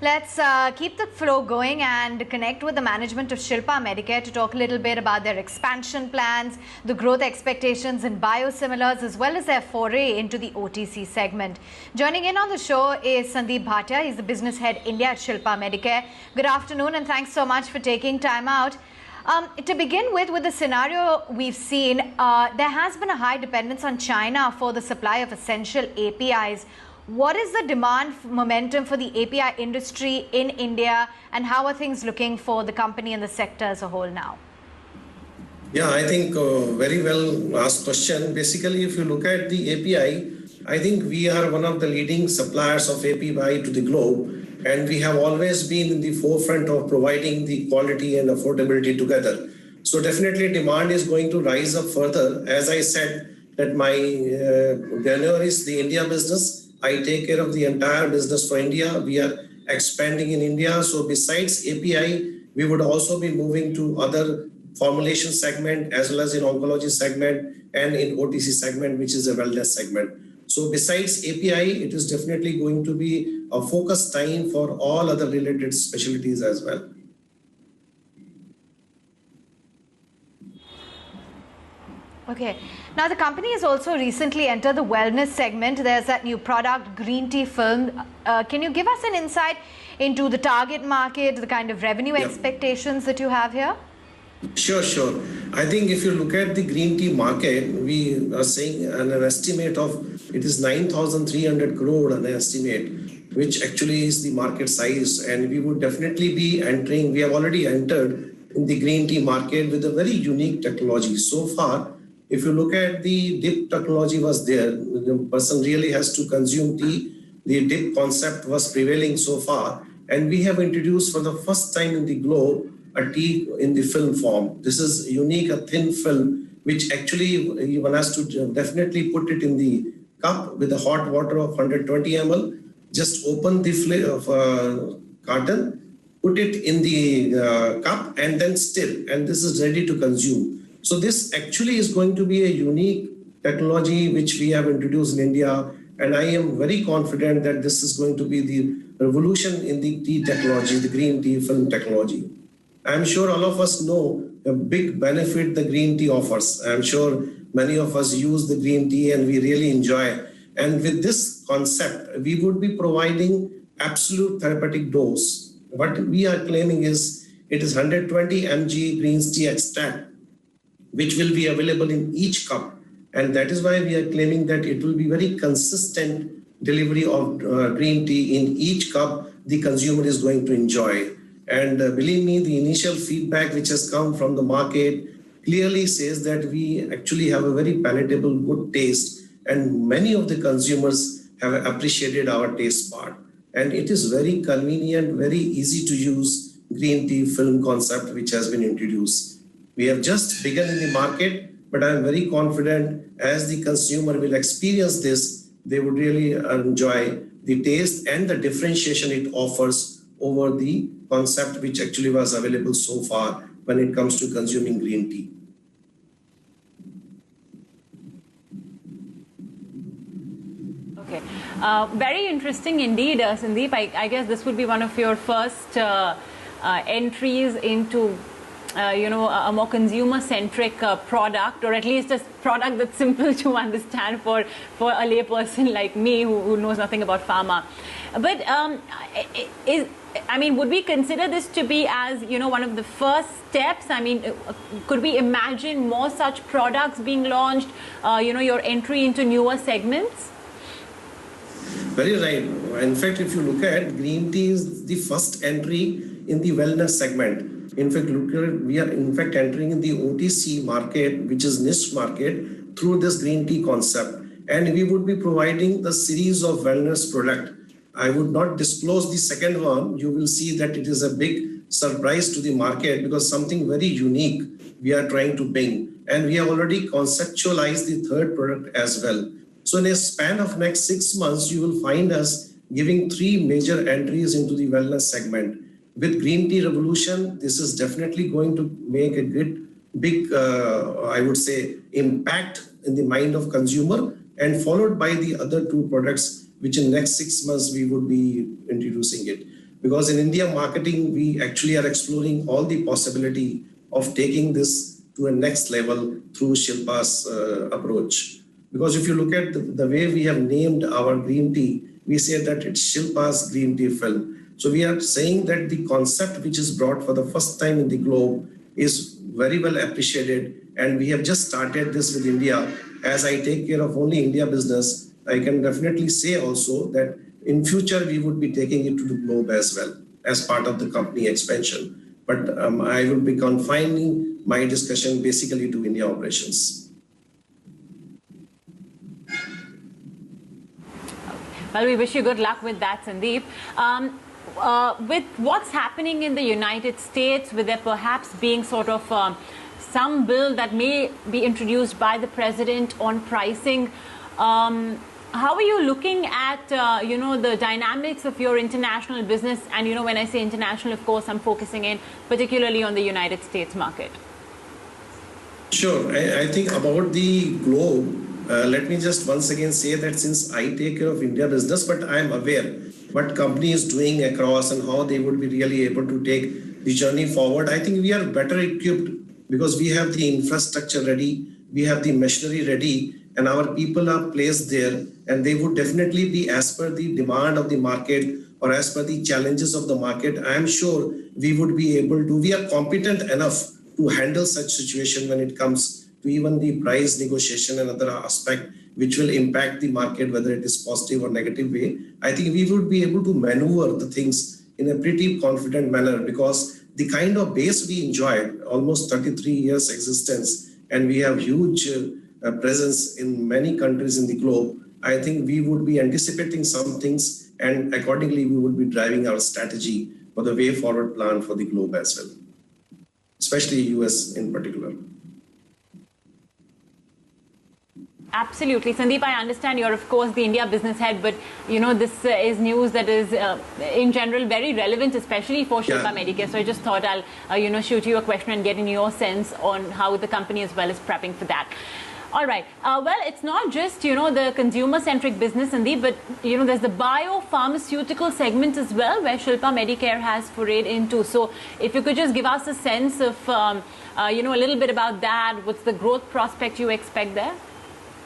Let's keep the flow going and connect with the management of Shilpa Medicare to talk a little bit about their expansion plans, the growth expectations in biosimilars, as well as their foray into the OTC segment. Joining in on the show is Sandeep Bhatia. He's the business head India at Shilpa Medicare. Good afternoon and thanks so much for taking time out. To begin with the scenario we've seen, there has been a high dependence on China for the supply of essential APIs. What is the demand momentum for the API industry in India, and how are things looking for the company and the sector as a whole now? Yeah, I think very well asked question. Basically, if you look at the API, I think we are one of the leading suppliers of API to the globe, and we have always been in the forefront of providing the quality and affordability together. So definitely demand is going to rise up further. As I said, that my tenure is the India business. I take care of the entire business for India. We are expanding in India. So besides API, we would also be moving to other formulation segment as well as in oncology segment and in OTC segment, which is a wellness segment. So besides API, it is definitely going to be a focus time for all other related specialties as well. Okay. Now, the company has also recently entered the wellness segment. There's that new product, green tea film. Can you give us an insight into the target market, the kind of revenue expectations that you have here? Sure. I think if you look at the green tea market, we are saying an estimate of it is 9,300 crore an estimate, which actually is the market size. And we would definitely be entering, we have already entered in the green tea market with a very unique technology. So far, if you look at the dip technology was there, the person really has to consume tea. The dip concept was prevailing so far. And we have introduced for the first time in the globe a tea in the film form. This is unique, a thin film, which actually one has to definitely put it in the cup with the hot water of 120 ml. Just open the carton, put it in the cup and then stir. And this is ready to consume. So this actually is going to be a unique technology which we have introduced in India. And I am very confident that this is going to be the revolution in the tea technology, the green tea film technology. I'm sure all of us know the big benefit the green tea offers. I'm sure many of us use the green tea and we really enjoy. And with this concept, we would be providing absolute therapeutic dose. What we are claiming is it is 120 mg green tea extract, which will be available in each cup. And that is why we are claiming that it will be very consistent delivery of green tea in each cup the consumer is going to enjoy. And believe me, the initial feedback which has come from the market clearly says that we actually have a very palatable, good taste. And many of the consumers have appreciated our taste part. And it is very convenient, very easy to use green tea film concept which has been introduced. We have just begun in the market, but I'm very confident as the consumer will experience this, they would really enjoy the taste and the differentiation it offers over the concept which actually was available so far when it comes to consuming green tea. Okay, very interesting indeed, Sandeep. I guess this would be one of your first entries into a more consumer-centric product, or at least a product that's simple to understand for a layperson like me who knows nothing about pharma. But would we consider this to be as, one of the first steps? I mean, could we imagine more such products being launched, your entry into newer segments? Very right. In fact, if you look at green tea is the first entry in the wellness segment. In fact, we are in fact entering in the OTC market, which is niche market, through this green tea concept. And we would be providing the series of wellness product. I would not disclose the second one. You will see that it is a big surprise to the market because something very unique we are trying to bring. And we have already conceptualized the third product as well. So in a span of next 6 months, you will find us giving 3 major entries into the wellness segment. With green tea revolution, this is definitely going to make a big, I would say, impact in the mind of consumer, and followed by the other 2 products, which in next 6 months we would be introducing it. Because in India marketing, we actually are exploring all the possibility of taking this to a next level through Shilpa's approach. Because if you look at the way we have named our green tea, we say that it's Shilpa's green tea film. So we are saying that the concept which is brought for the first time in the globe is very well appreciated. And we have just started this with India. As I take care of only India business, I can definitely say also that in future, we would be taking it to the globe as well as part of the company expansion. But I will be confining my discussion basically to India operations. Well, we wish you good luck with that, Sandeep. With what's happening in the United States, with there perhaps being sort of some bill that may be introduced by the president on pricing, how are you looking at, the dynamics of your international business? And, when I say international, of course, I'm focusing in particularly on the United States market. Sure. I think about the globe, let me just once again say that since I take care of India business, but I am aware what company is doing across and how they would be really able to take the journey forward. I think we are better equipped because we have the infrastructure ready, we have the machinery ready, and our people are placed there, and they would definitely be as per the demand of the market or as per the challenges of the market. I am sure we would be able to, we are competent enough to handle such situation when it comes to even the price negotiation and other aspect which will impact the market, whether it is positive or negative way. I think we would be able to maneuver the things in a pretty confident manner because the kind of base we enjoyed, almost 33 years existence, and we have huge presence in many countries in the globe. I think we would be anticipating some things, and accordingly we would be driving our strategy for the way forward plan for the globe as well, especially US in particular. Absolutely. Sandeep, I understand you're, of course, the India business head, but, this is news that is, in general, very relevant, especially for Shilpa Medicare. So I just thought I'll, shoot you a question and get in your sense on how the company as well is prepping for that. All right. Well, it's not just, the consumer-centric business, Sandeep, but, there's the biopharmaceutical segment as well, where Shilpa Medicare has forayed into. So if you could just give us a sense of, a little bit about that, what's the growth prospect you expect there?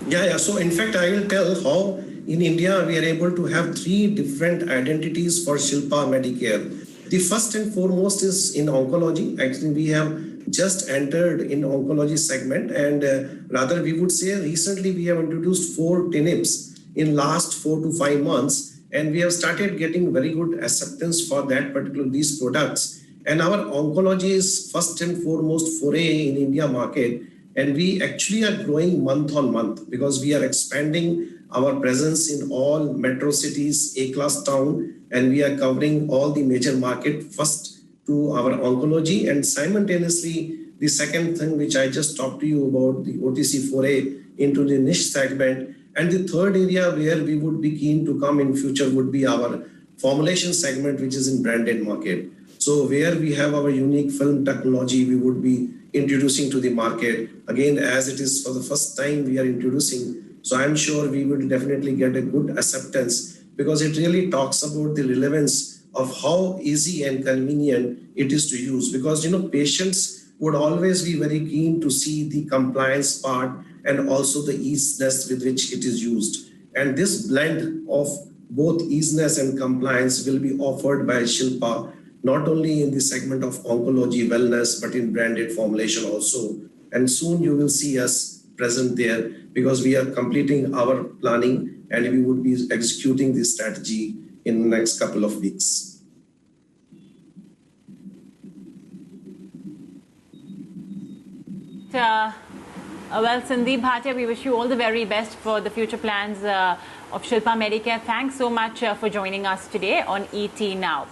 Yeah. So in fact, I will tell how in India we are able to have three different identities for Shilpa Medicare. The first and foremost is in oncology. Actually, we have just entered in oncology segment, and rather we would say recently we have introduced 4 TNIPs in last 4 to 5 months, and we have started getting very good acceptance for that particular these products. And our oncology is first and foremost foray in India market. And we actually are growing month on month because we are expanding our presence in all metro cities, A-class town, and we are covering all the major market first to our oncology. And simultaneously, the second thing which I just talked to you about, the OTC foray into the niche segment. And the third area where we would be keen to come in future would be our formulation segment, which is in branded market. So where we have our unique film technology, we would be introducing to the market. Again, as it is for the first time we are introducing. So I'm sure we will definitely get a good acceptance because it really talks about the relevance of how easy and convenient it is to use. Because, patients would always be very keen to see the compliance part and also the easiness with which it is used. And this blend of both easiness and compliance will be offered by Shilpa, not only in the segment of oncology, wellness, but in branded formulation also. And soon you will see us present there because we are completing our planning and we would be executing this strategy in the next couple of weeks. Well, Sandeep Bhatia, we wish you all the very best for the future plans of Shilpa Medicare. Thanks so much for joining us today on ET Now.